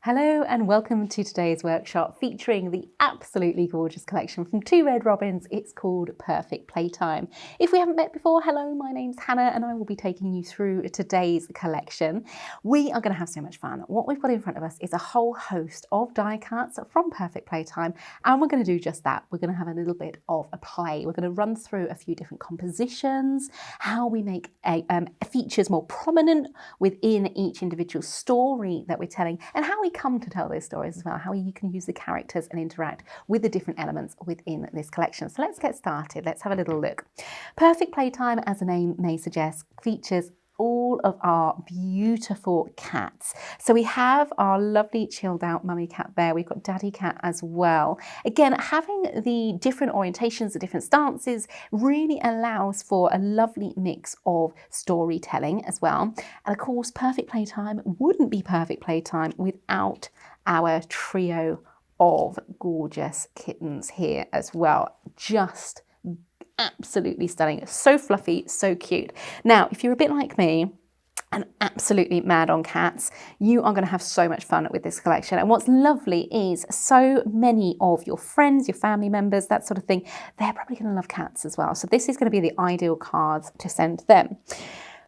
Hello and welcome to today's workshop featuring the absolutely gorgeous collection from Two Red Robins. It's called Perfect Playtime. If we haven't met before, hello, my name's Hannah and I will be taking you through today's collection. We are going to have so much fun. What we've got in front of us is a whole host of die cuts from Perfect Playtime, and we're going to do just that. We're going to have a little bit of a play. We're going to run through a few different compositions, how we make features more prominent within each individual story that we're telling, and how we come to tell those stories as well, how you can use the characters and interact with the different elements within this collection. So let's get started. Let's have a little look. Perfect Playtime, as the name may suggest, features all of our beautiful cats. So we have our lovely chilled out mummy cat there. We've got daddy cat as well. Again, having the different orientations, the different stances really allows for a lovely mix of storytelling as well. And of course, Perfect Playtime wouldn't be Perfect Playtime without our trio of gorgeous kittens here as well. Just absolutely stunning, so fluffy, so cute. Now, if you're a bit like me and absolutely mad on cats, you are going to have so much fun with this collection. And what's lovely is so many of your friends, your family members, that sort of thing, they're probably going to love cats as well. So this is going to be the ideal cards to send them.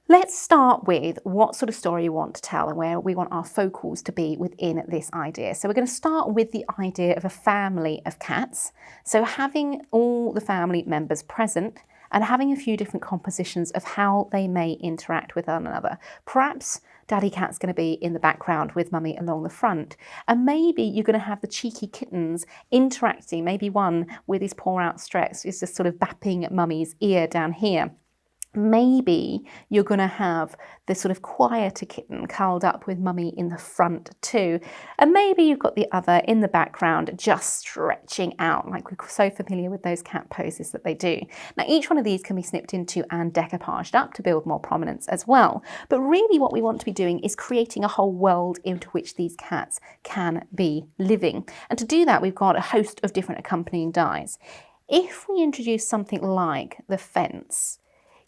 Let's start with what sort of story you want to tell and where we want our focals to be within this idea. So we're going to start with the idea of a family of cats. So having all the family members present and having a few different compositions of how they may interact with one another. Perhaps Daddy Cat's going to be in the background with Mummy along the front. And maybe you're going to have the cheeky kittens interacting, maybe one with his paw outstretched is just sort of bapping Mummy's ear down here. Maybe you're going to have the sort of quieter kitten curled up with Mummy in the front too. And maybe you've got the other in the background just stretching out, like we're so familiar with those cat poses that they do. Now, each one of these can be snipped into and decoupaged up to build more prominence as well. But really what we want to be doing is creating a whole world into which these cats can be living. And to do that, we've got a host of different accompanying dies. If we introduce something like the fence,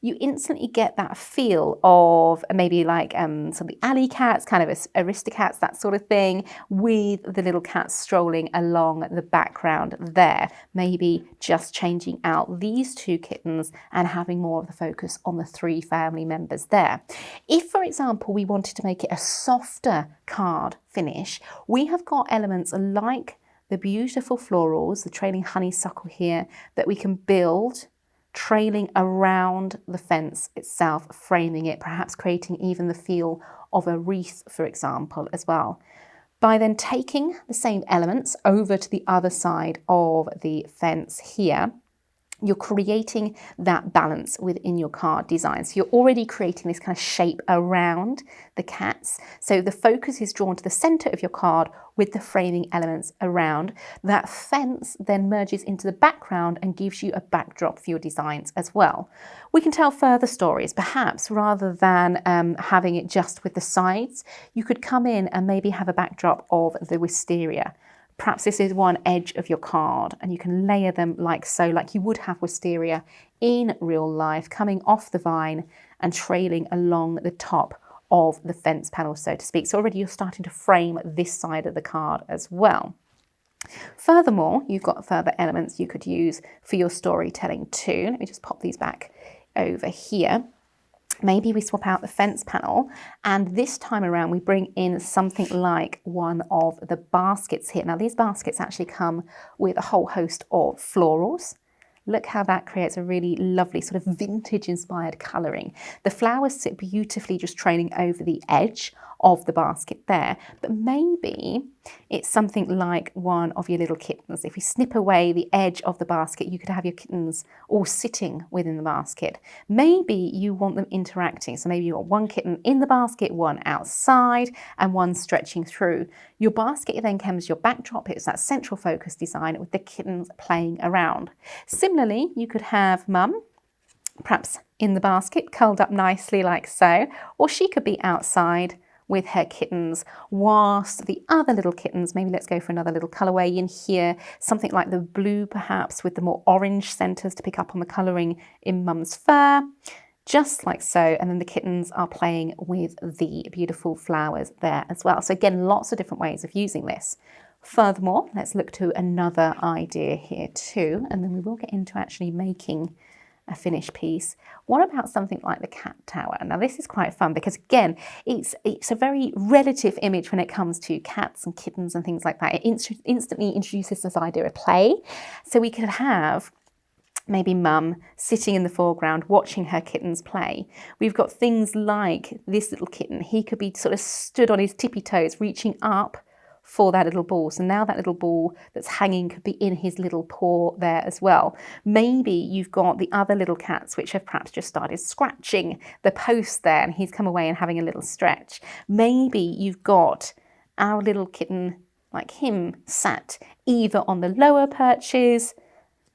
you instantly get that feel of maybe like some of the alley cats, kind of aristocats, that sort of thing, with the little cats strolling along the background there. Maybe just changing out these two kittens and having more of the focus on the three family members there. If, for example, we wanted to make it a softer card finish, we have got elements like the beautiful florals, the trailing honeysuckle here, that we can build trailing around the fence itself, framing it, perhaps creating even the feel of a wreath, for example, as well. By then taking the same elements over to the other side of the fence here, you're creating that balance within your card design. So you're already creating this kind of shape around the cats. So the focus is drawn to the center of your card with the framing elements around. That fence then merges into the background and gives you a backdrop for your designs as well. We can tell further stories, perhaps rather than having it just with the sides, you could come in and maybe have a backdrop of the wisteria. Perhaps this is one edge of your card and you can layer them like so, like you would have wisteria in real life, coming off the vine and trailing along the top of the fence panel, so to speak. So already you're starting to frame this side of the card as well. Furthermore, you've got further elements you could use for your storytelling too. Let me just pop these back over here. Maybe we swap out the fence panel and this time around we bring in something like one of the baskets here. Now these baskets actually come with a whole host of florals. Look how that creates a really lovely sort of vintage inspired colouring. The flowers sit beautifully just trailing over the edge of the basket there, but maybe it's something like one of your little kittens. If we snip away the edge of the basket, you could have your kittens all sitting within the basket. Maybe you want them interacting. So maybe you've got one kitten in the basket, one outside, and one stretching through. Your basket then comes your backdrop. It's that central focus design with the kittens playing around. Similarly, you could have Mum, perhaps in the basket, curled up nicely like so, or she could be outside with her kittens, whilst the other little kittens, maybe let's go for another little colourway in here, something like the blue perhaps with the more orange centres to pick up on the colouring in Mum's fur. just like so. And then the kittens are playing with the beautiful flowers there as well. So again, lots of different ways of using this. Furthermore, let's look to another idea here too, and then we will get into actually making a finished piece. What about something like the cat tower? Now this is quite fun because again, it's a very relative image when it comes to cats and kittens and things like that. It instantly introduces this idea of play. So we could have maybe mum sitting in the foreground watching her kittens play. We've got things like this little kitten. He could be sort of stood on his tippy toes reaching up for that little ball. So now that little ball that's hanging could be in his little paw there as well. Maybe you've got the other little cats which have perhaps just started scratching the post there and he's come away and having a little stretch. Maybe you've got our little kitten like him sat either on the lower perches,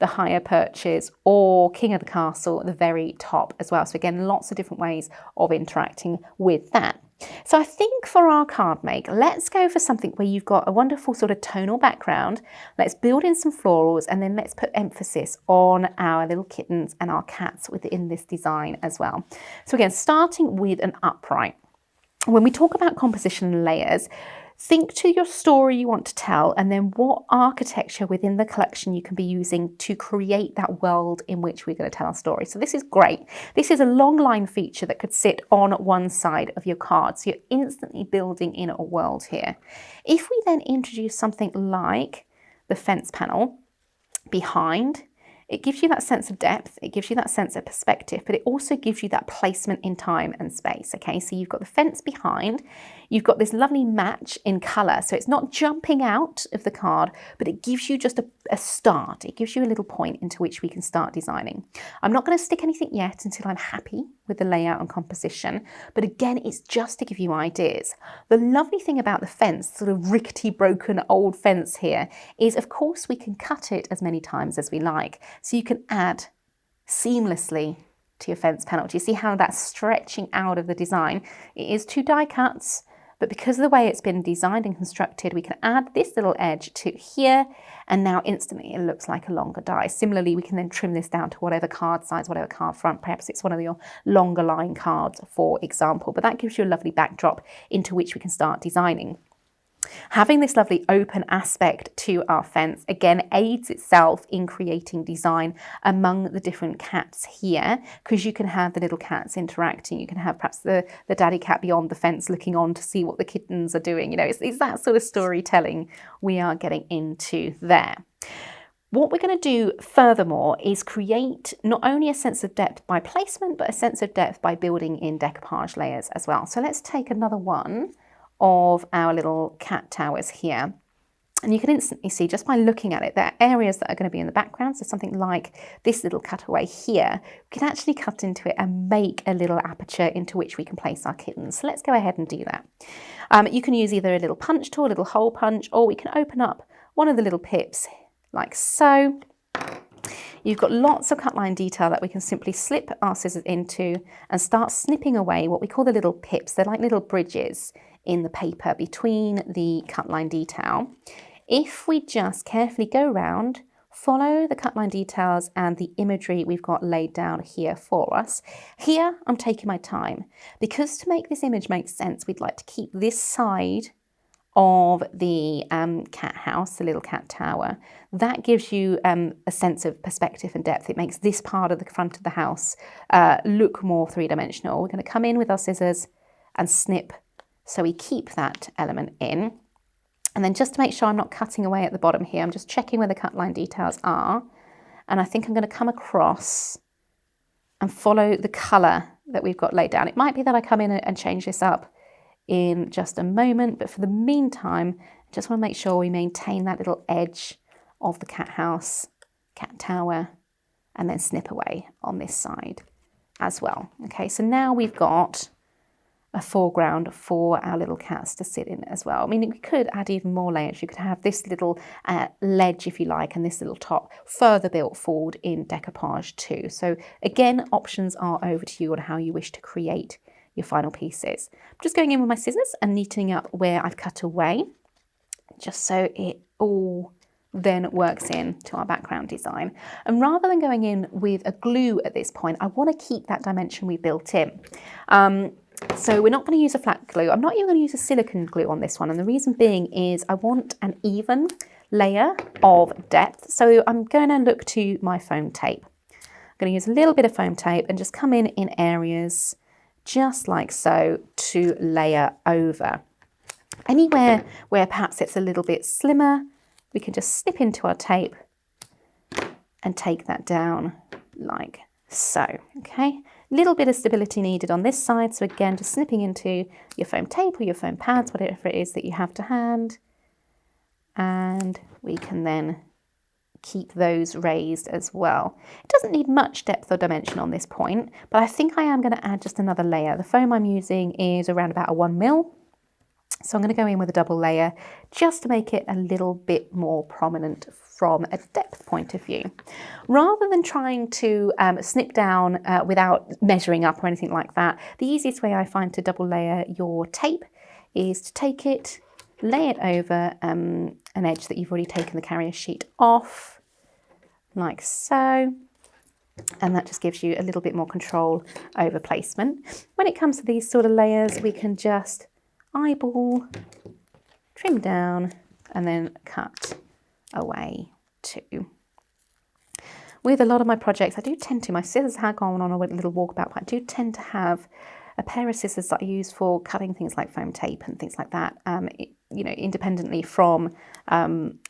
the higher perches, or king of the castle at the very top as well. So again, lots of different ways of interacting with that. So I think for our card make, let's go for something where you've got a wonderful sort of tonal background. Let's build in some florals and then let's put emphasis on our little kittens and our cats within this design as well. So again, starting with an upright. When we talk about composition and layers, think to your story you want to tell and then what architecture within the collection you can be using to create that world in which we're going to tell our story. So this is great. This is a long line feature that could sit on one side of your card. So you're instantly building in a world here. If we then introduce something like the fence panel behind, it gives you that sense of depth, it gives you that sense of perspective, but it also gives you that placement in time and space, okay? So you've got the fence behind, you've got this lovely match in colour, so it's not jumping out of the card, but it gives you just a start. It gives you a little point into which we can start designing. I'm not going to stick anything yet until I'm happy with the layout and composition, but again, it's just to give you ideas. The lovely thing about the fence, sort of rickety, broken old fence here, is of course we can cut it as many times as we like. So you can add seamlessly to your fence panel. Do you see how that's stretching out of the design? It is 2 die cuts, but because of the way it's been designed and constructed, we can add this little edge to here, and now instantly it looks like a longer die. Similarly, we can then trim this down to whatever card size, whatever card front, perhaps it's one of your longer line cards, for example, but that gives you a lovely backdrop into which we can start designing. Having this lovely open aspect to our fence, again, aids itself in creating design among the different cats here, because you can have the little cats interacting. You can have perhaps the daddy cat beyond the fence looking on to see what the kittens are doing. You know, it's that sort of storytelling we are getting into there. What we're going to do furthermore is create not only a sense of depth by placement, but a sense of depth by building in decoupage layers as well. So let's take another one of our little cat towers here. And you can instantly see just by looking at it, there are areas that are going to be in the background. So something like this little cutaway here, we can actually cut into it and make a little aperture into which we can place our kittens. So let's go ahead and do that. You can use either a little punch tool, a little hole punch, or we can open up one of the little pips like so. You've got lots of cut line detail that we can simply slip our scissors into and start snipping away what we call the little pips. They're like little bridges in the paper between the cut line detail. If we just carefully go around, follow the cut line details and the imagery we've got laid down here for us. Here, I'm taking my time because to make this image make sense, we'd like to keep this side of the cat house, the little cat tower. That gives you a sense of perspective and depth. It makes this part of the front of the house look more three-dimensional. We're going to come in with our scissors and snip so we keep that element in. And then just to make sure I'm not cutting away at the bottom here, I'm just checking where the cut line details are. And I think I'm going to come across and follow the colour that we've got laid down. It might be that I come in and change this up in just a moment, but for the meantime, I just want to make sure we maintain that little edge of the cat house, cat tower, and then snip away on this side as well. Okay, so now we've got a foreground for our little cats to sit in as well. I mean, we could add even more layers. You could have this little ledge, if you like, and this little top further built forward in decoupage too. So again, options are over to you on how you wish to create your final pieces. I'm just going in with my scissors and neatening up where I've cut away, just so it all then works in to our background design. And rather than going in with a glue at this point, I want to keep that dimension we built in. So we're not going to use a flat glue. I'm not even going to use a silicone glue on this one. And the reason being is I want an even layer of depth. So I'm going to look to my foam tape. I'm going to use a little bit of foam tape and just come in areas just like so to layer over. Anywhere where perhaps it's a little bit slimmer, we can just snip into our tape and take that down like so, okay? Little bit of stability needed on this side, so again, just snipping into your foam tape or your foam pads, whatever it is that you have to hand, and we can then keep those raised as well. It doesn't need much depth or dimension on this point, but I think I am going to add just another layer. The foam I'm using is around about a 1 mil. So I'm going to go in with a double layer just to make it a little bit more prominent from a depth point of view. Rather than trying to snip down without measuring up or anything like that, the easiest way I find to double layer your tape is to take it, lay it over an edge that you've already taken the carrier sheet off, like so. And that just gives you a little bit more control over placement. When it comes to these sort of layers, we can just eyeball, trim down, and then cut away too. With a lot of my projects, I do tend to, my scissors have gone on a little walkabout, but I do tend to have a pair of scissors that I use for cutting things like foam tape and things like that, you know, independently from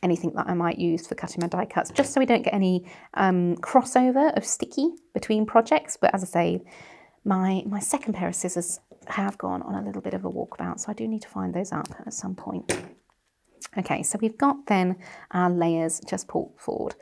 anything that I might use for cutting my die cuts, just so we don't get any crossover of sticky between projects. But as I say, my second pair of scissors have gone on a little bit of a walkabout, so I do need to find those up at some point. Okay, so we've got then our layers just pulled forward,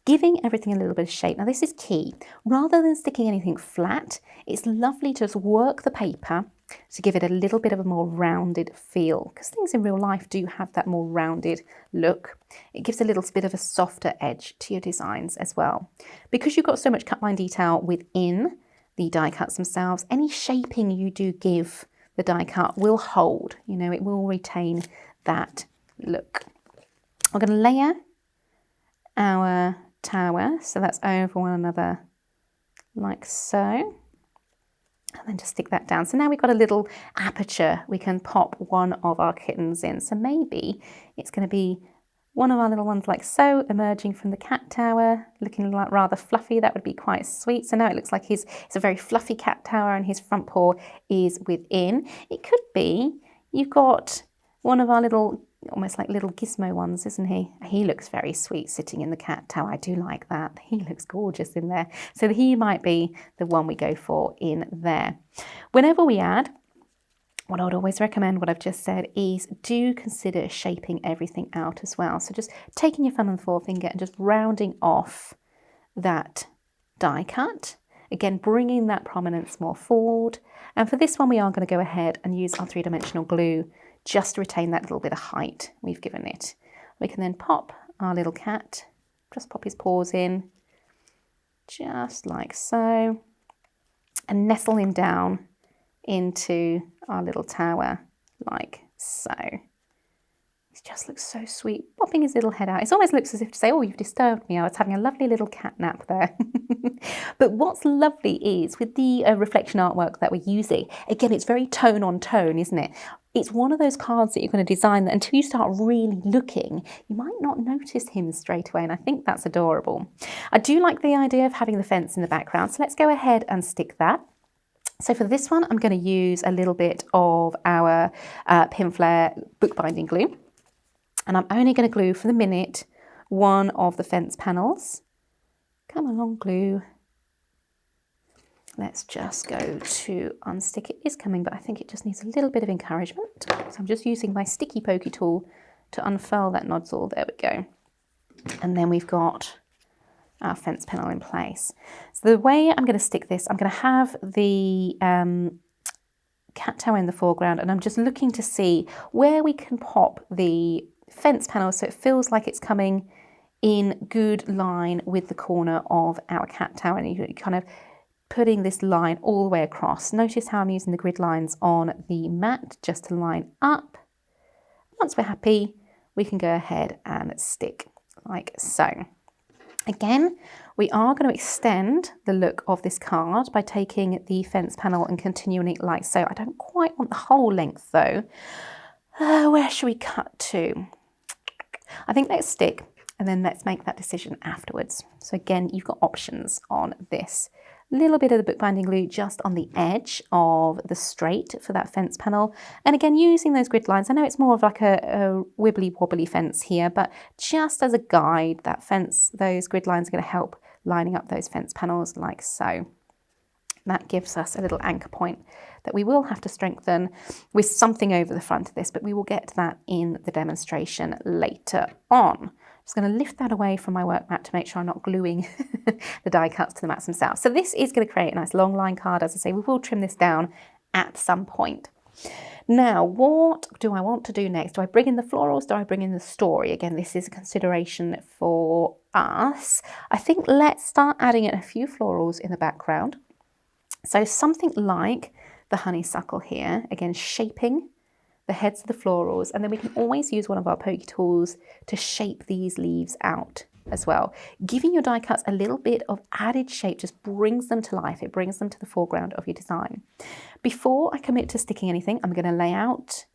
giving everything a little bit of shape. Now this is key. Rather than sticking anything flat, it's lovely to just work the paper to give it a little bit of a more rounded feel, because things in real life do have that more rounded look. It gives a little bit of a softer edge to your designs as well. Because you've got so much cut line detail within the die cuts themselves, any shaping you do give the die cut will hold, you know, it will retain that look. We're going to layer our tower, so that's over one another like so, and then just stick that down. So now we've got a little aperture we can pop one of our kittens in. So maybe it's going to be one of our little ones like so, emerging from the cat tower, looking like rather fluffy. That would be quite sweet. So now it looks like it's a very fluffy cat tower and his front paw is within. It could be you've got one of our little, almost like little gizmo ones, isn't he? He looks very sweet sitting in the cat tower. I do like that. He looks gorgeous in there. So he might be the one we go for in there. Whenever we add, what I would always recommend, what I've just said, is do consider shaping everything out as well. So just taking your thumb and forefinger and just rounding off that die cut. Again, bringing that prominence more forward. And for this one, we are going to go ahead and use our three-dimensional glue just to retain that little bit of height we've given it. We can then pop our little cat, just pop his paws in, just like so, and nestle him down into our little tower like so. He just looks so sweet, popping his little head out. It almost looks as if to say, oh, you've disturbed me. I was having a lovely little cat nap there. But what's lovely is with the reflection artwork that we're using, again, it's very tone on tone, isn't it? It's one of those cards that you're going to design that until you start really looking, you might not notice him straight away, and I think that's adorable. I do like the idea of having the fence in the background, so let's go ahead and stick that. So for this one, I'm going to use a little bit of our Pinflair bookbinding glue, and I'm only going to glue for the minute one of the fence panels. Come along, glue. Let's just go to unstick. It is coming, but I think it just needs a little bit of encouragement. So I'm just using my sticky pokey tool to unfurl that nozzle. There we go. And then we've got our fence panel in place. So the way I'm going to stick this, I'm going to have the cat tower in the foreground, and I'm just looking to see where we can pop the fence panel so it feels like it's coming in good line with the corner of our cat tower, and you kind of putting this line all the way across. Notice how I'm using the grid lines on the mat just to line up. Once we're happy, we can go ahead and stick like so. Again, we are going to extend the look of this card by taking the fence panel and continuing it like so. I don't quite want the whole length though. Where should we cut to? I think let's stick and then let's make that decision afterwards. So again, you've got options on this. A little bit of the bookbinding glue just on the edge of the straight for that fence panel. And again, using those grid lines, I know it's more of like a wibbly wobbly fence here, but just as a guide, that fence, those grid lines are going to help lining up those fence panels like so. That gives us a little anchor point that we will have to strengthen with something over the front of this, but we will get to that in the demonstration later on. Just going to lift that away from my work mat to make sure I'm not gluing the die cuts to the mats themselves. So this is going to create a nice long line card. As I say, we will trim this down at some point. Now, what do I want to do next? Do I bring in the florals? Do I bring in the story? Again, this is a consideration for us. I think let's start adding in a few florals in the background. So something like the honeysuckle here, again, shaping the heads of the florals, and then we can always use one of our pokey tools to shape these leaves out as well. Giving your die cuts a little bit of added shape just brings them to life. It brings them to the foreground of your design. Before I commit to sticking anything, I'm going to lay out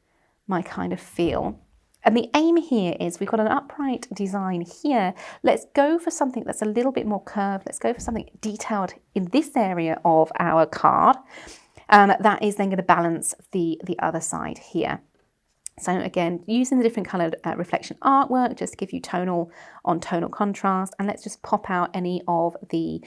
my kind of feel. And the aim here is we've got an upright design here. Let's go for something that's a little bit more curved. Let's go for something detailed in this area of our card. That is then going to balance the other side here. So again, using the different coloured reflection artwork just to give you tonal on tonal contrast, and let's just pop out any of the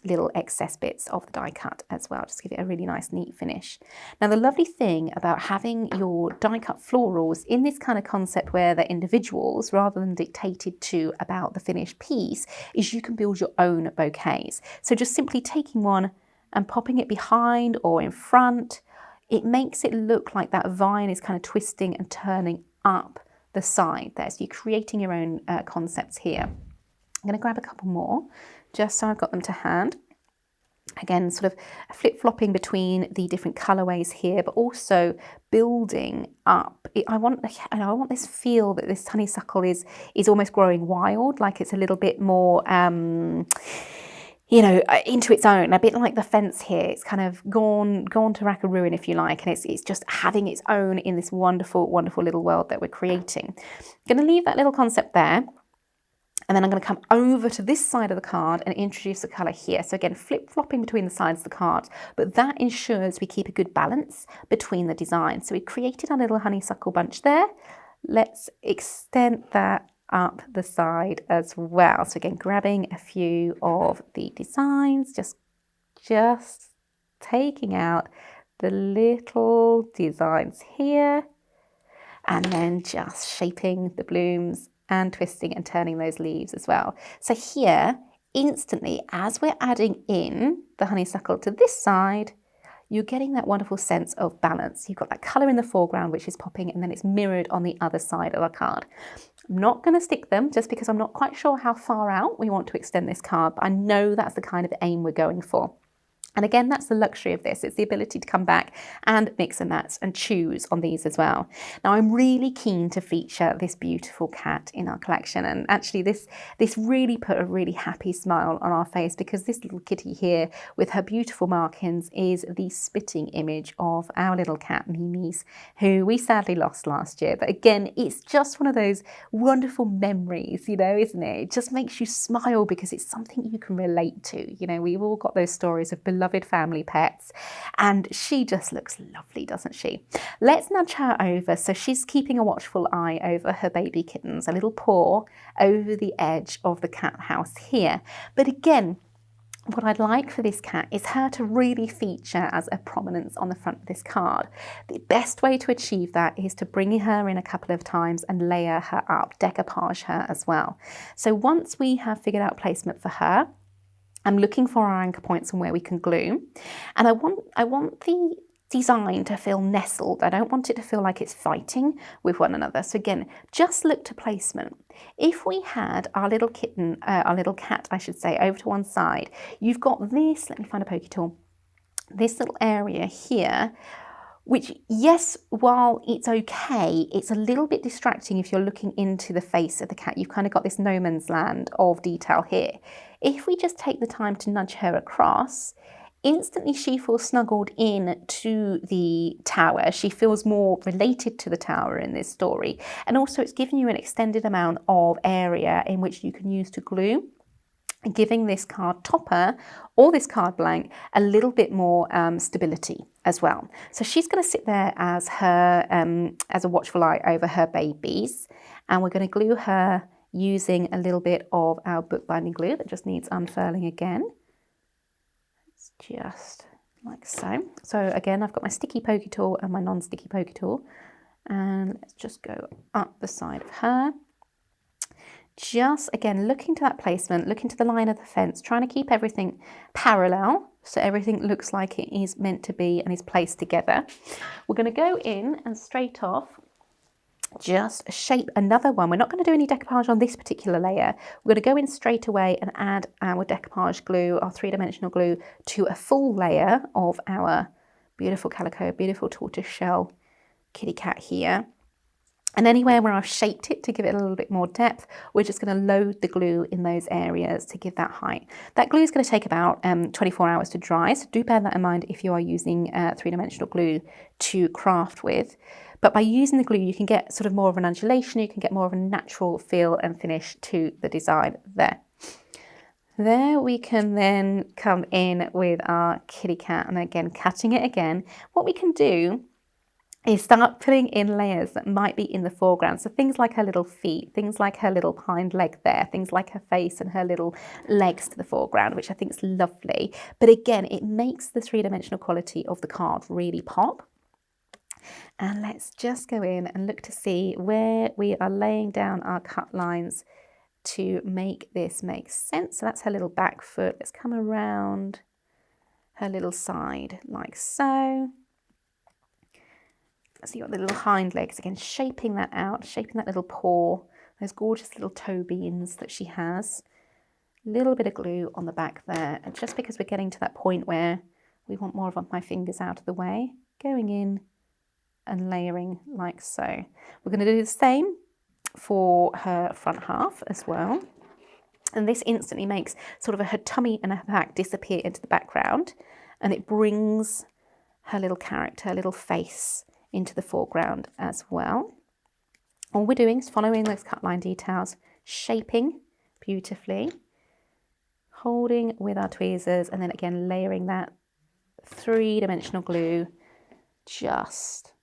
little excess bits of the die cut as well, just give it a really nice neat finish. Now the lovely thing about having your die cut florals in this kind of concept where they're individuals rather than dictated to about the finished piece is you can build your own bouquets. So just simply taking one and popping it behind or in front, it makes it look like that vine is kind of twisting and turning up the side there. So you're creating your own concepts here. I'm going to grab a couple more just so I've got them to hand. Again, sort of flip-flopping between the different colorways here, but also building up. I want this feel that this honeysuckle is almost growing wild, like it's a little bit more you know, into its own, a bit like the fence here. It's kind of gone to rack and ruin, if you like, and it's just having its own in this wonderful, wonderful little world that we're creating. I'm going to leave that little concept there, and then I'm going to come over to this side of the card and introduce the colour here. So again, flip-flopping between the sides of the card, but that ensures we keep a good balance between the designs. So we created our little honeysuckle bunch there. Let's extend that up the side as well. So again, grabbing a few of the designs, just taking out the little designs here, and then just shaping the blooms and twisting and turning those leaves as well. So here, instantly, as we're adding in the honeysuckle to this side, you're getting that wonderful sense of balance. You've got that colour in the foreground, which is popping, and then it's mirrored on the other side of the card. I'm not going to stick them just because I'm not quite sure how far out we want to extend this card, but I know that's the kind of aim we're going for. And again, that's the luxury of this. It's the ability to come back and mix and match and choose on these as well. Now, I'm really keen to feature this beautiful cat in our collection. And actually, this really put a really happy smile on our face because this little kitty here with her beautiful markings is the spitting image of our little cat, Mimi's, who we sadly lost last year. But again, it's just one of those wonderful memories, you know, isn't it? It just makes you smile because it's something you can relate to. You know, we've all got those stories of beloved family pets, and she just looks lovely, doesn't she? Let's nudge her over so she's keeping a watchful eye over her baby kittens, a little paw over the edge of the cat house here. But again, what I'd like for this cat is her to really feature as a prominence on the front of this card. The best way to achieve that is to bring her in a couple of times and layer her up, decoupage her as well. So once we have figured out placement for her, I'm looking for our anchor points and where we can glue. And I want the design to feel nestled. I don't want it to feel like it's fighting with one another. So again, just look to placement. If we had our little kitten, our little cat, I should say, over to one side, you've got this, let me find a pokey tool, this little area here which, yes, while it's okay, it's a little bit distracting if you're looking into the face of the cat. You've kind of got this no man's land of detail here. If we just take the time to nudge her across, instantly she feels snuggled in to the tower. She feels more related to the tower in this story. And also it's giving you an extended amount of area in which you can use to glue, giving this card topper or this card blank a little bit more stability as well. So she's going to sit there as her as a watchful eye over her babies, and we're going to glue her using a little bit of our bookbinding glue that just needs unfurling again. It's just like so. So again, I've got my sticky pokey tool and my non-sticky pokey tool, and let's just go up the side of her. Just again, looking to that placement, looking to the line of the fence, trying to keep everything parallel so everything looks like it is meant to be and is placed together. We're going to go in and straight off just shape another one. We're not going to do any decoupage on this particular layer. We're going to go in straight away and add our decoupage glue, our three-dimensional glue, to a full layer of our beautiful calico, beautiful tortoiseshell kitty cat here. And anywhere where I've shaped it to give it a little bit more depth, we're just going to load the glue in those areas to give that height. That glue is going to take about 24 hours to dry, so do bear that in mind if you are using three-dimensional glue to craft with. But by using the glue, you can get sort of more of an undulation, you can get more of a natural feel and finish to the design there. There we can then come in with our kitty cat, and again, cutting it again. What we can do is start putting in layers that might be in the foreground. So things like her little feet, things like her little hind leg there, things like her face and her little legs to the foreground, which I think is lovely. But again, it makes the three-dimensional quality of the card really pop. And let's just go in and look to see where we are laying down our cut lines to make this make sense. So that's her little back foot. Let's come around her little side like so. So you've got the little hind legs, again, shaping that out, shaping that little paw, those gorgeous little toe beans that she has. A little bit of glue on the back there. And just because we're getting to that point where we want more of my fingers out of the way, going in and layering like so. We're going to do the same for her front half as well. And this instantly makes sort of her tummy and her back disappear into the background. And it brings her little character, her little face into the foreground as well. All we're doing is following those cut line details, shaping beautifully, holding with our tweezers, and then again layering that three-dimensional glue just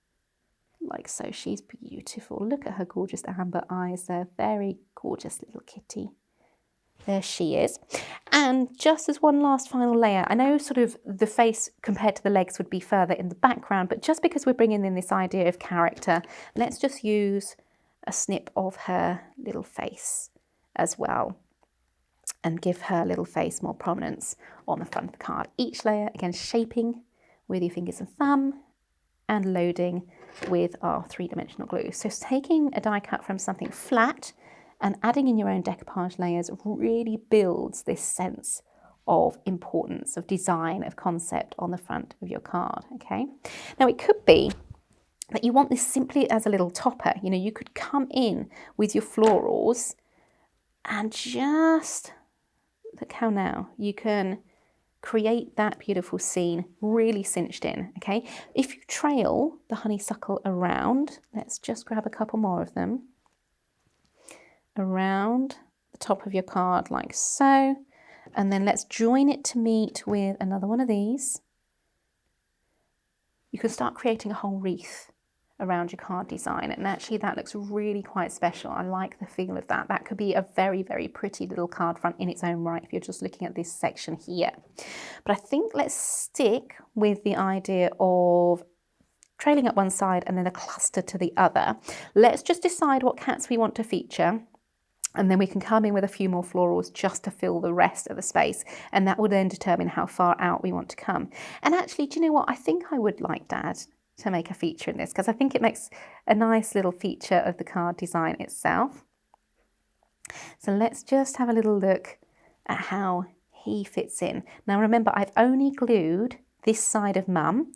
like so. She's beautiful. Look at her gorgeous amber eyes there. Very gorgeous little kitty. There she is. And just as one last final layer, I know sort of the face compared to the legs would be further in the background, but just because we're bringing in this idea of character, let's just use a snip of her little face as well and give her little face more prominence on the front of the card. Each layer, again, shaping with your fingers and thumb and loading with our three-dimensional glue. So taking a die cut from something flat and adding in your own decoupage layers really builds this sense of importance, of design, of concept on the front of your card, okay? Now it could be that you want this simply as a little topper. You know, you could come in with your florals and just, look how now you can create that beautiful scene really cinched in, okay? If you trail the honeysuckle around, let's just grab a couple more of them, around the top of your card like so, and then let's join it to meet with another one of these. You can start creating a whole wreath around your card design, and actually that looks really quite special. I like the feel of that. That could be a very, very pretty little card front in its own right if you're just looking at this section here. But I think let's stick with the idea of trailing up one side and then a cluster to the other. Let's just decide what cats we want to feature, and then we can come in with a few more florals just to fill the rest of the space, and that will then determine how far out we want to come. And actually, do you know what? I think I would like Dad to make a feature in this, because I think it makes a nice little feature of the card design itself. So let's just have a little look at how he fits in. Now remember, I've only glued this side of Mum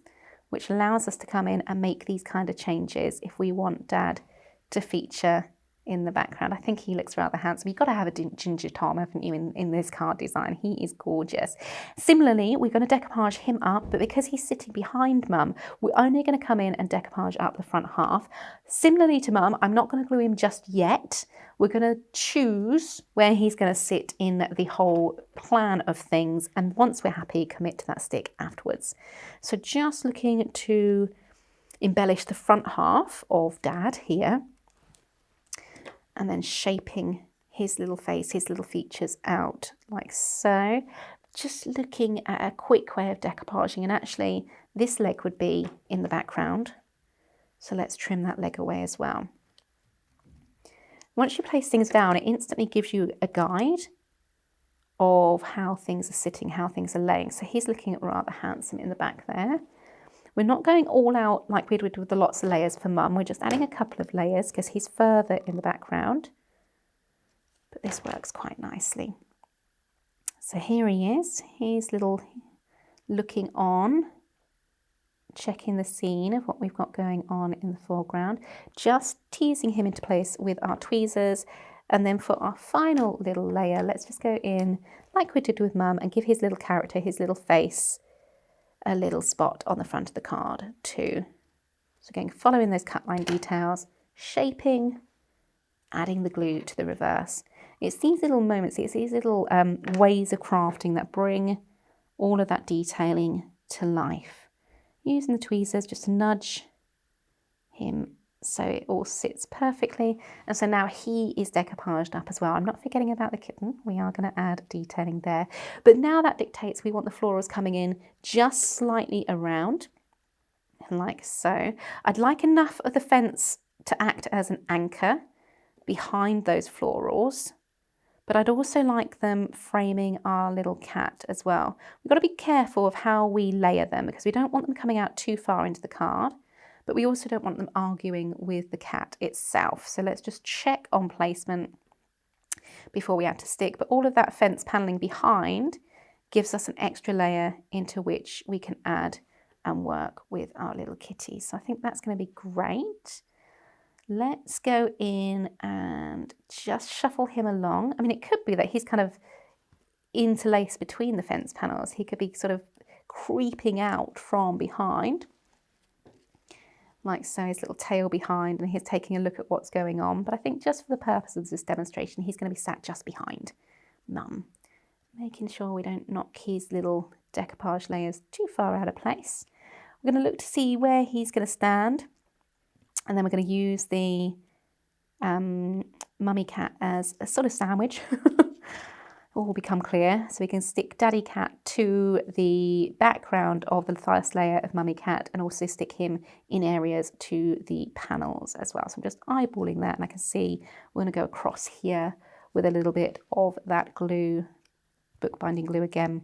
which allows us to come in and make these kind of changes if we want Dad to feature in the background. I think he looks rather handsome. You've got to have a ginger Tom, haven't you, in this card design. He is gorgeous. Similarly, we're going to decoupage him up, but because he's sitting behind Mum, we're only going to come in and decoupage up the front half. Similarly to Mum, I'm not going to glue him just yet. We're going to choose where he's going to sit in the whole plan of things, and once we're happy, commit to that stick afterwards. So just looking to embellish the front half of Dad here, and then shaping his little face, his little features out like so. Just looking at a quick way of decoupaging, and actually this leg would be in the background. So let's trim that leg away as well. Once you place things down, it instantly gives you a guide of how things are sitting, how things are laying. So he's looking rather handsome in the back there. We're not going all out like we did with the lots of layers for Mum. We're just adding a couple of layers because he's further in the background. But this works quite nicely. So here he is. He's little looking on, checking the scene of what we've got going on in the foreground. Just teasing him into place with our tweezers. And then for our final little layer, let's just go in like we did with Mum and give his little character, his little face, a little spot on the front of the card too. So again, following those cut line details, shaping, adding the glue to the reverse. It's these little moments, it's these little ways of crafting that bring all of that detailing to life. Using the tweezers just to nudge him so it all sits perfectly. And so now he is decoupaged up as well. I'm not forgetting about the kitten. We are going to add detailing there. But now that dictates we want the florals coming in just slightly around, like so. I'd like enough of the fence to act as an anchor behind those florals, but I'd also like them framing our little cat as well. We've got to be careful of how we layer them because we don't want them coming out too far into the card, but we also don't want them arguing with the cat itself. So let's just check on placement before we add to stick. But all of that fence paneling behind gives us an extra layer into which we can add and work with our little kitty. So I think that's going to be great. Let's go in and just shuffle him along. I mean, it could be that he's kind of interlaced between the fence panels. He could be sort of creeping out from behind, like so, his little tail behind, and he's taking a look at what's going on. But I think just for the purpose of this demonstration, he's going to be sat just behind Mum, making sure we don't knock his little decoupage layers too far out of place. We're going to look to see where he's going to stand, and then we're going to use the mummy cat as a sort of sandwich. All will become clear. So we can stick Daddy Cat to the background of the first layer of Mummy Cat and also stick him in areas to the panels as well. So I'm just eyeballing that, and I can see we're going to go across here with a little bit of that glue, bookbinding glue again,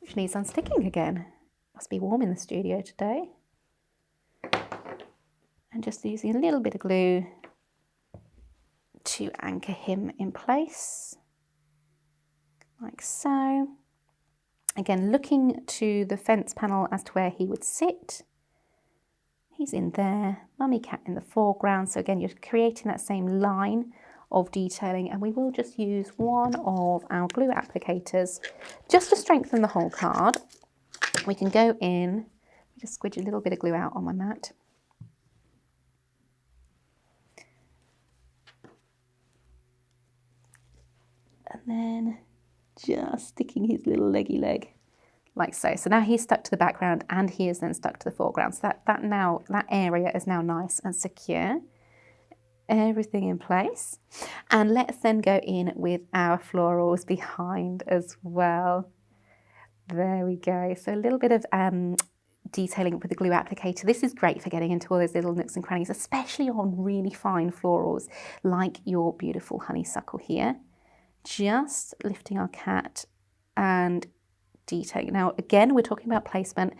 which needs unsticking again. Must be warm in the studio today. And just using a little bit of glue to anchor him in place. Like so. Again, looking to the fence panel as to where he would sit. He's in there, Mummy Cat in the foreground. So again, you're creating that same line of detailing, and we will just use one of our glue applicators just to strengthen the whole card. We can go in, just squidge a little bit of glue out on my mat. And then just sticking his little leggy leg like so. So now he's stuck to the background and he is then stuck to the foreground. So that area is now nice and secure. Everything in place. And let's then go in with our florals behind as well. There we go. So a little bit of detailing with the glue applicator. This is great for getting into all those little nooks and crannies, especially on really fine florals like your beautiful honeysuckle here. Just lifting our cat and detailing. Now, again, we're talking about placement.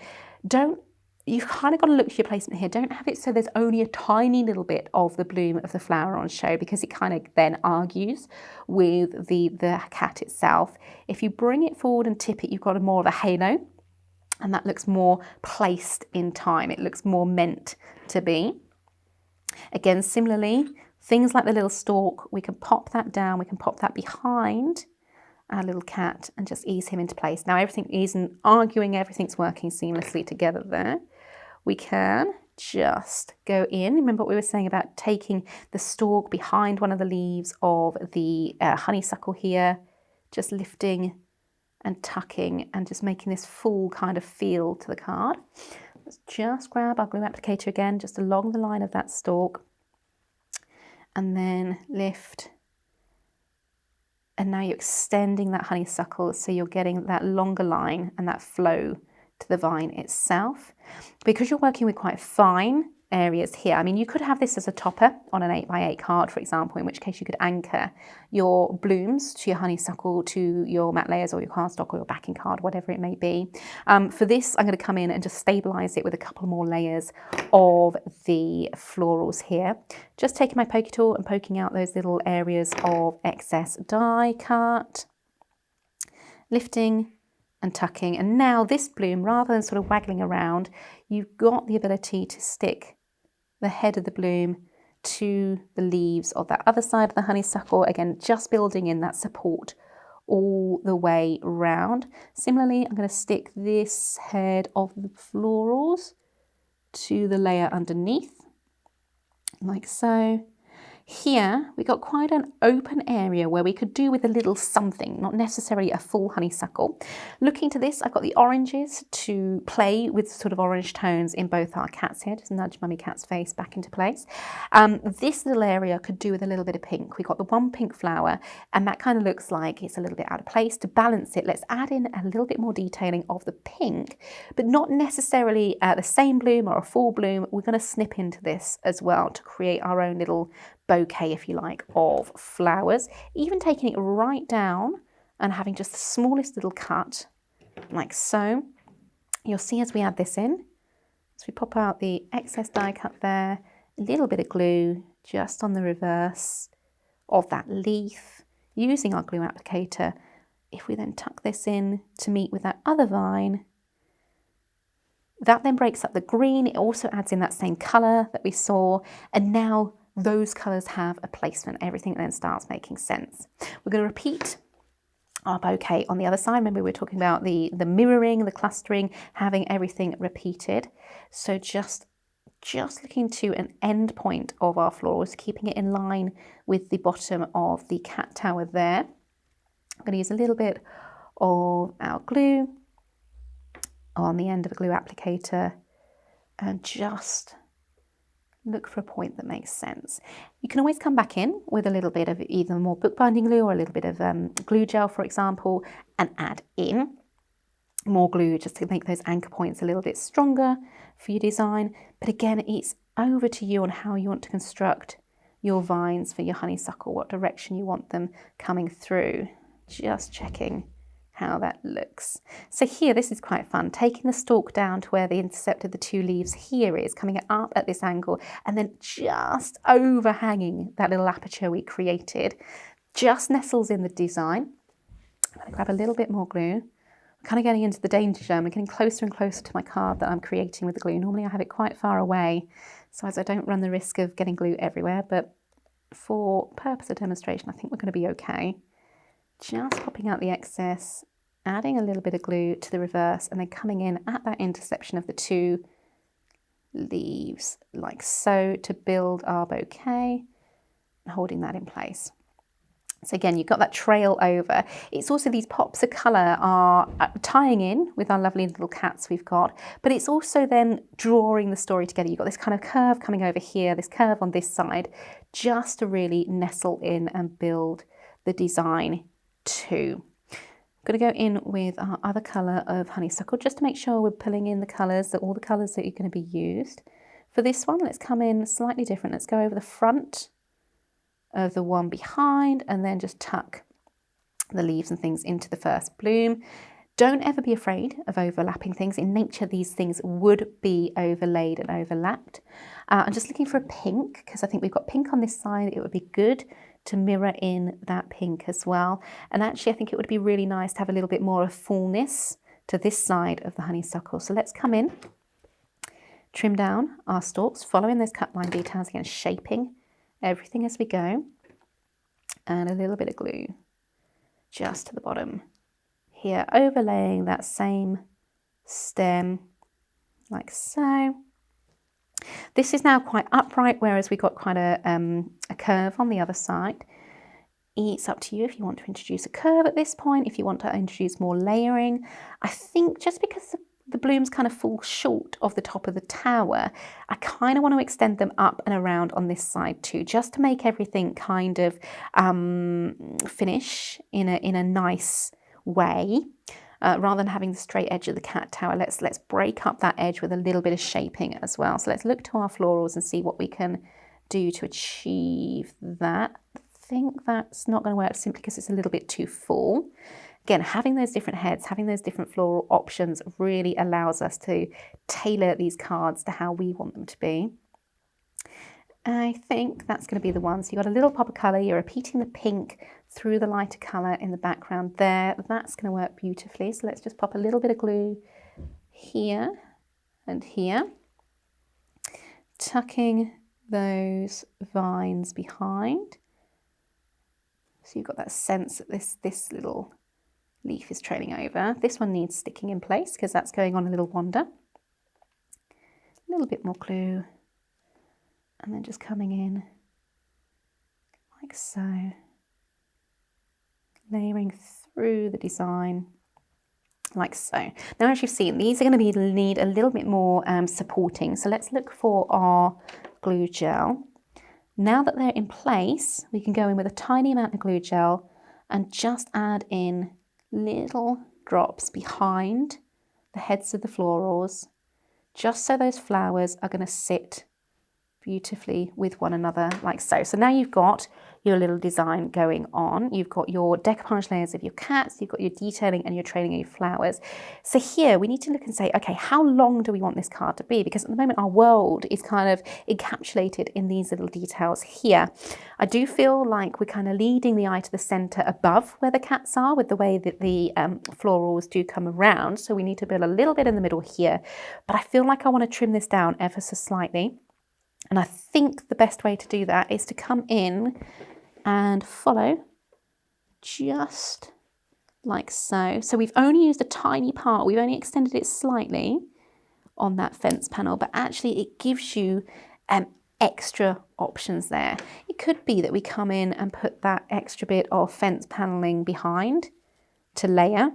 You've kind of got to look to your placement here. Don't have it so there's only a tiny little bit of the bloom of the flower on show, because it kind of then argues with the cat itself. If you bring it forward and tip it, you've got more of a halo and that looks more placed in time. It looks more meant to be. Again, similarly, things like the little stalk, we can pop that down, we can pop that behind our little cat and just ease him into place. Now everything isn't arguing, everything's working seamlessly together there. We can just go in. Remember what we were saying about taking the stalk behind one of the leaves of the honeysuckle here, just lifting and tucking and just making this full kind of feel to the card. Let's just grab our glue applicator again, just along the line of that stalk, and then lift. And now you're extending that honeysuckle, so you're getting that longer line and that flow to the vine itself. Because you're working with quite fine areas here, I mean, you could have this as a topper on an 8x8 card, for example, in which case you could anchor your blooms to your honeysuckle, to your matte layers or your cardstock or your backing card, whatever it may be. For this, I'm going to come in and just stabilize it with a couple more layers of the florals here. Just taking my pokey tool and poking out those little areas of excess die cut, lifting and tucking. And now this bloom, rather than sort of waggling around, you've got the ability to stick the head of the bloom to the leaves of that other side of the honeysuckle. Again, just building in that support all the way round. Similarly, I'm going to stick this head of the florals to the layer underneath, like so. Here, we got quite an open area where we could do with a little something, not necessarily a full honeysuckle. Looking to this, I've got the oranges to play with sort of orange tones in both our cats here, just nudge Mummy Cat's face back into place. This little area could do with a little bit of pink. We've got the one pink flower, and that kind of looks like it's a little bit out of place. To balance it, let's add in a little bit more detailing of the pink, but not necessarily the same bloom or a full bloom. We're going to snip into this as well to create our own little bouquet, if you like, of flowers, even taking it right down and having just the smallest little cut, like so. You'll see as we add this in, as we pop out the excess die cut there, a little bit of glue just on the reverse of that leaf, using our glue applicator. If we then tuck this in to meet with that other vine, that then breaks up the green. It also adds in that same colour that we saw, and now those colours have a placement. Everything then starts making sense. We're going to repeat our bouquet on the other side. Remember, we were talking about the mirroring, the clustering, having everything repeated. So just looking to an end point of our florals, keeping it in line with the bottom of the cat tower there. I'm going to use a little bit of our glue on the end of a glue applicator and just look for a point that makes sense. You can always come back in with a little bit of either more bookbinding glue or a little bit of glue gel, for example, and add in more glue just to make those anchor points a little bit stronger for your design. But again, it's over to you on how you want to construct your vines for your honeysuckle, what direction you want them coming through. Just checking how that looks. So here, this is quite fun, taking the stalk down to where the intercept of the two leaves here is, coming up at this angle, and then just overhanging that little aperture we created, just nestles in the design. I'm going to grab a little bit more glue. I'm kind of getting into the danger zone. I'm getting closer and closer to my card that I'm creating with the glue. Normally I have it quite far away, so as I don't run the risk of getting glue everywhere, but for purpose of demonstration, I think we're going to be okay. Just popping out the excess, adding a little bit of glue to the reverse, and then coming in at that intersection of the two leaves, like so, to build our bouquet, and holding that in place. So again, you've got that trail over. It's also these pops of colour are tying in with our lovely little cats we've got, but it's also then drawing the story together. You've got this kind of curve coming over here, this curve on this side, just to really nestle in and build the design too. I'm going to go in with our other colour of honeysuckle just to make sure we're pulling in the colours, all the colours that are going to be used. For this one, let's come in slightly different. Let's go over the front of the one behind and then just tuck the leaves and things into the first bloom. Don't ever be afraid of overlapping things. In nature, these things would be overlaid and overlapped. I'm just looking for a pink because I think we've got pink on this side. It would be good to mirror in that pink as well. And actually, I think it would be really nice to have a little bit more of fullness to this side of the honeysuckle. So let's come in, trim down our stalks, following those cut line details again, shaping everything as we go, and a little bit of glue just to the bottom here, overlaying that same stem like so. This is now quite upright, whereas we got quite a curve on the other side. It's up to you if you want to introduce a curve at this point, if you want to introduce more layering. I think just because the blooms kind of fall short of the top of the tower, I kind of want to extend them up and around on this side too, just to make everything kind of finish in a nice way. Rather than having the straight edge of the cat tower, let's break up that edge with a little bit of shaping as well. So let's look to our florals and see what we can do to achieve that. I think that's not going to work simply because it's a little bit too full. Again, having those different heads, having those different floral options really allows us to tailor these cards to how we want them to be. I think that's going to be the one. So you've got a little pop of colour, you're repeating the pink through the lighter colour in the background there. That's going to work beautifully. So let's just pop a little bit of glue here and here, tucking those vines behind. So you've got that sense that this little leaf is trailing over. This one needs sticking in place because that's going on a little wander. A little bit more glue. And then just coming in like so, layering through the design like so. Now, as you've seen, these are going to need a little bit more supporting. So let's look for our glue gel. Now that they're in place, we can go in with a tiny amount of glue gel and just add in little drops behind the heads of the florals, just so those flowers are going to sit beautifully with one another like so. So now you've got your little design going on. You've got your decoupage layers of your cats, you've got your detailing and your trailing of your flowers. So here we need to look and say, okay, how long do we want this card to be? Because at the moment our world is kind of encapsulated in these little details here. I do feel like we're kind of leading the eye to the center above where the cats are with the way that the florals do come around. So we need to build a little bit in the middle here, but I feel like I want to trim this down ever so slightly. And I think the best way to do that is to come in and follow just like so. So we've only used a tiny part, we've only extended it slightly on that fence panel, but actually it gives you extra options there. It could be that we come in and put that extra bit of fence paneling behind to layer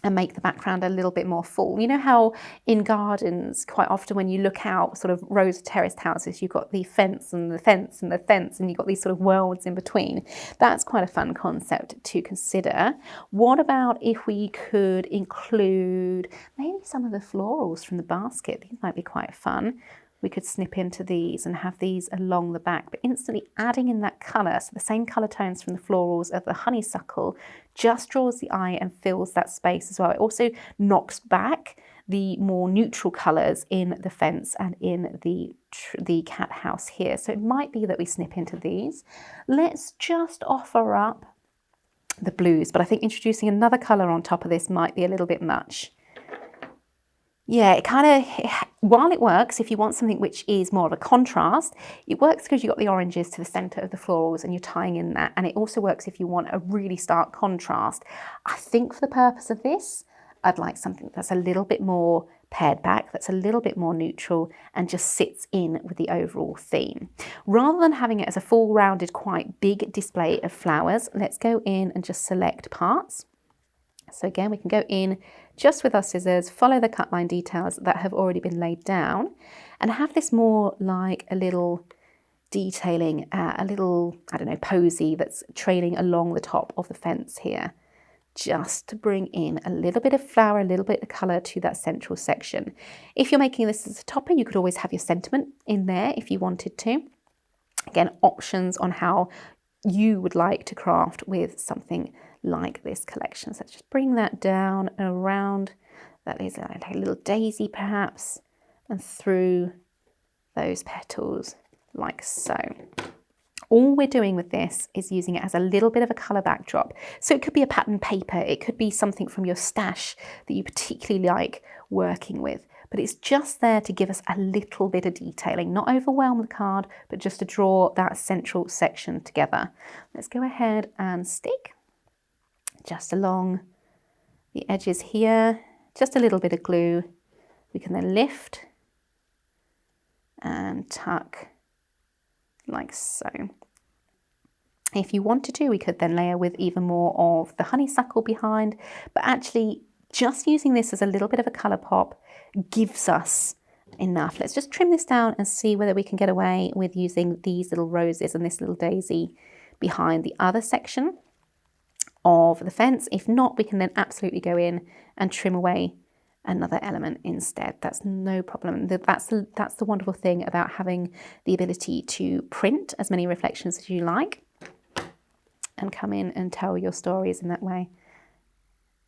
and make the background a little bit more full. You know how in gardens, quite often when you look out sort of rows of terraced houses, you've got the fence and the fence and the fence, and you've got these sort of worlds in between. That's quite a fun concept to consider. What about if we could include maybe some of the florals from the basket? These might be quite fun. We could snip into these and have these along the back, but instantly adding in that colour, so the same colour tones from the florals of the honeysuckle, just draws the eye and fills that space as well. It also knocks back the more neutral colours in the fence and in the cat house here. So it might be that we snip into these. Let's just offer up the blues, but I think introducing another colour on top of this might be a little bit much. Yeah, it kind of, while it works, if you want something which is more of a contrast, it works because you've got the oranges to the centre of the florals and you're tying in that. And it also works if you want a really stark contrast. I think for the purpose of this, I'd like something that's a little bit more pared back, that's a little bit more neutral and just sits in with the overall theme. Rather than having it as a full rounded, quite big display of flowers, let's go in and just select parts. So again, we can go in just with our scissors, follow the cut line details that have already been laid down and have this more like a little detailing, a little, I don't know, posy that's trailing along the top of the fence here, just to bring in a little bit of flower, a little bit of colour to that central section. If you're making this as a topper, you could always have your sentiment in there if you wanted to. Again, options on how you would like to craft with something like this collection. So let's just bring that down and around. That is like a little daisy perhaps, and through those petals like so. All we're doing with this is using it as a little bit of a colour backdrop. So it could be a pattern paper, it could be something from your stash that you particularly like working with. But it's just there to give us a little bit of detailing, not overwhelm the card, but just to draw that central section together. Let's go ahead and stick just along the edges here, just a little bit of glue. We can then lift and tuck like so. If you wanted to, we could then layer with even more of the honeysuckle behind, but actually just using this as a little bit of a colour pop gives us enough. Let's just trim this down and see whether we can get away with using these little roses and this little daisy behind the other section of the fence. If not, we can then absolutely go in and trim away another element instead. That's no problem. That's the wonderful thing about having the ability to print as many reflections as you like and come in and tell your stories in that way.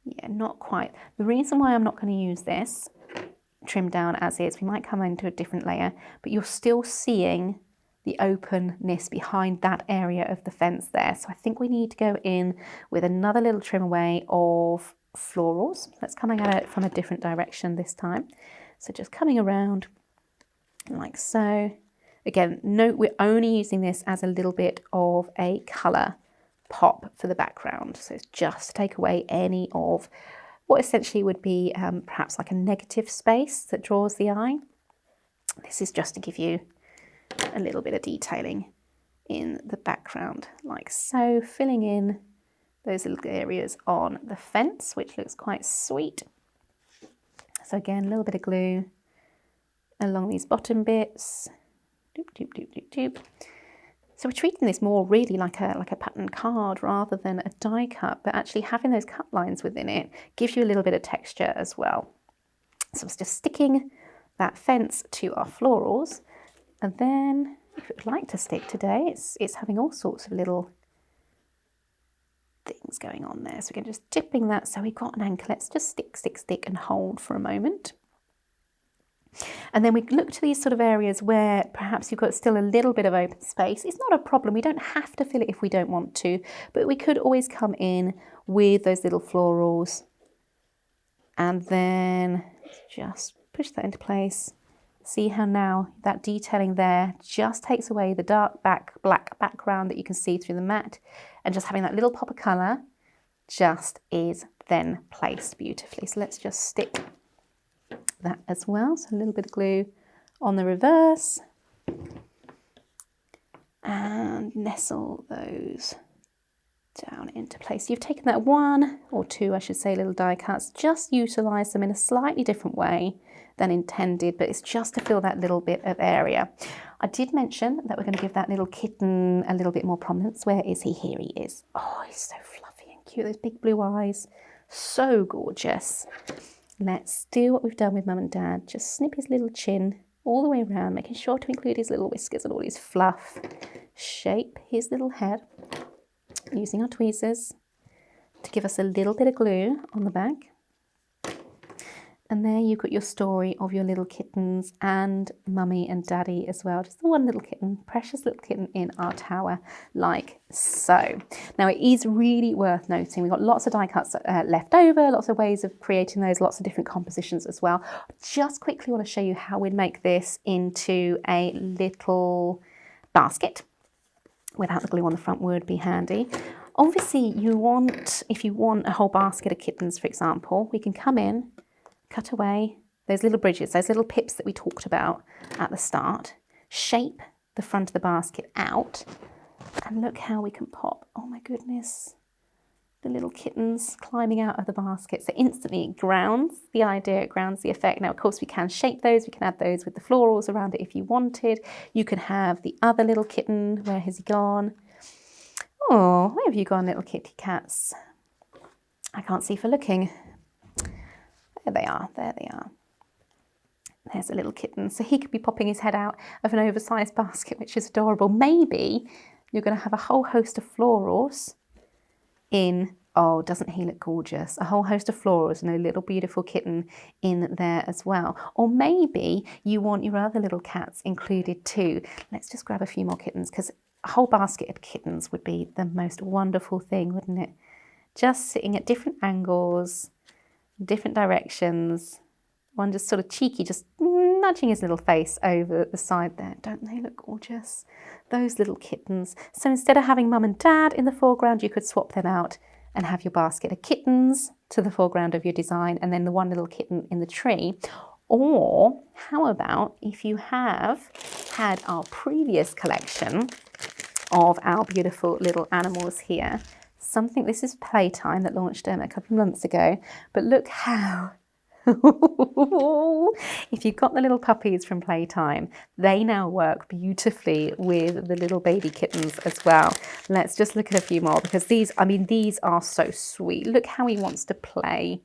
Yeah, not quite. The reason why I'm not going to use this trimmed down as is, we might come into a different layer, but you're still seeing the openness behind that area of the fence there. So I think we need to go in with another little trim away of florals. Let's come at it from a different direction this time. So just coming around like so. Again, note we're only using this as a little bit of a colour pop for the background. So it's just to take away any of what essentially would be perhaps like a negative space that draws the eye. This is just to give you a little bit of detailing in the background like so, filling in those little areas on the fence, which looks quite sweet. So again, a little bit of glue along these bottom bits. Doop, doop, doop, doop, doop. So we're treating this more really like a pattern card rather than a die cut, but actually having those cut lines within it gives you a little bit of texture as well. So it's just sticking that fence to our florals, and then if it would like to stick today, it's having all sorts of little things going on there. So we're just dipping that so we've got an anchor. Let's just stick, stick, stick and hold for a moment. And then we look to these sort of areas where perhaps you've got still a little bit of open space. It's not a problem. We don't have to fill it if we don't want to, but we could always come in with those little florals and then just push that into place. See how now that detailing there just takes away the dark black background that you can see through the mat, and just having that little pop of colour just is then placed beautifully. So let's just stick that as well. So a little bit of glue on the reverse and nestle those down into place. You've taken that one or two, I should say, little die cuts, just utilise them in a slightly different way than intended, but it's just to fill that little bit of area. I did mention that we're going to give that little kitten a little bit more prominence. Where is he? Here he is. Oh, he's so fluffy and cute. Those big blue eyes, so gorgeous. Let's do what we've done with Mum and Dad. Just snip his little chin all the way around, making sure to include his little whiskers and all his fluff. Shape his little head using our tweezers to give us a little bit of glue on the back. And there you've got your story of your little kittens and Mummy and Daddy as well. Just the one little kitten, precious little kitten in our tower, like so. Now it is really worth noting, we've got lots of die cuts left over, lots of ways of creating those, lots of different compositions as well. Just quickly want to show you how we'd make this into a little basket. Without the glue on the front would be handy. Obviously if you want a whole basket of kittens, for example, we can come in, cut away those little bridges, those little pips that we talked about at the start, shape the front of the basket out, and look how we can pop, oh my goodness, the little kittens climbing out of the basket. So instantly it grounds the idea, it grounds the effect. Now, of course, we can shape those, we can add those with the florals around it if you wanted. You can have the other little kitten, where has he gone? Oh, where have you gone, little kitty cats? I can't see for looking. There they are, there they are. There's a little kitten. So he could be popping his head out of an oversized basket, which is adorable. Maybe you're going to have a whole host of florals in, oh, doesn't he look gorgeous? A whole host of florals and a little beautiful kitten in there as well. Or maybe you want your other little cats included too. Let's just grab a few more kittens, because a whole basket of kittens would be the most wonderful thing, wouldn't it? Just sitting at different angles, different directions. One just sort of cheeky, just nudging his little face over the side there. Don't they look gorgeous? Those little kittens. So instead of having mum and dad in the foreground, you could swap them out and have your basket of kittens to the foreground of your design and then the one little kitten in the tree. Or how about if you have had our previous collection of our beautiful little animals here. This is Playtime that launched a couple of months ago, but look how if you've got the little puppies from Playtime, they now work beautifully with the little baby kittens as well. Let's just look at a few more because these are so sweet. Look how he wants to play.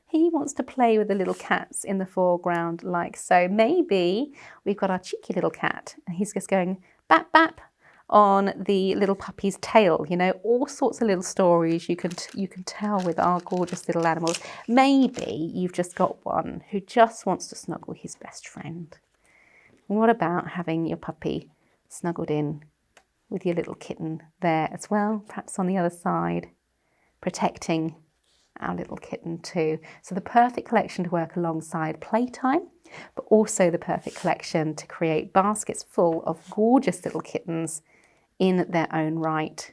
He wants to play with the little cats in the foreground like so. Maybe we've got our cheeky little cat and he's just going bap bap on the little puppy's tail. You know, all sorts of little stories you can tell with our gorgeous little animals. Maybe you've just got one who just wants to snuggle his best friend. What about having your puppy snuggled in with your little kitten there as well, perhaps on the other side, protecting our little kitten too. So the perfect collection to work alongside Playtime, but also the perfect collection to create baskets full of gorgeous little kittens in their own right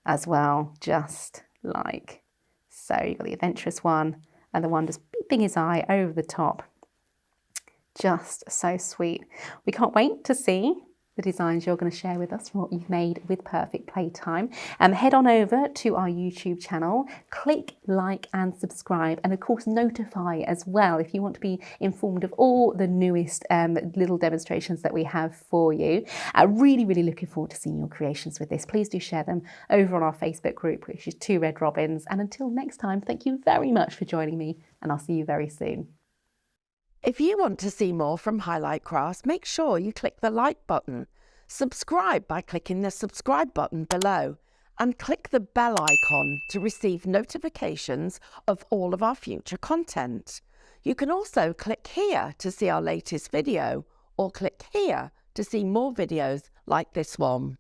as well, just like so. You've got the adventurous one and the one just beeping his eye over the top. Just so sweet. We can't wait to see the designs you're going to share with us from what you've made with Purfect Playtime. Head on over to our YouTube channel, click like and subscribe, and of course notify as well if you want to be informed of all the newest little demonstrations that we have for you. Really looking forward to seeing your creations with this. Please do share them over on our Facebook group, which is 2 Red Robins. And until next time, thank you very much for joining me, and I'll see you very soon. If you want to see more from Highlight Crafts, make sure you click the like button, subscribe by clicking the subscribe button below, and click the bell icon to receive notifications of all of our future content. You can also click here to see our latest video, or click here to see more videos like this one.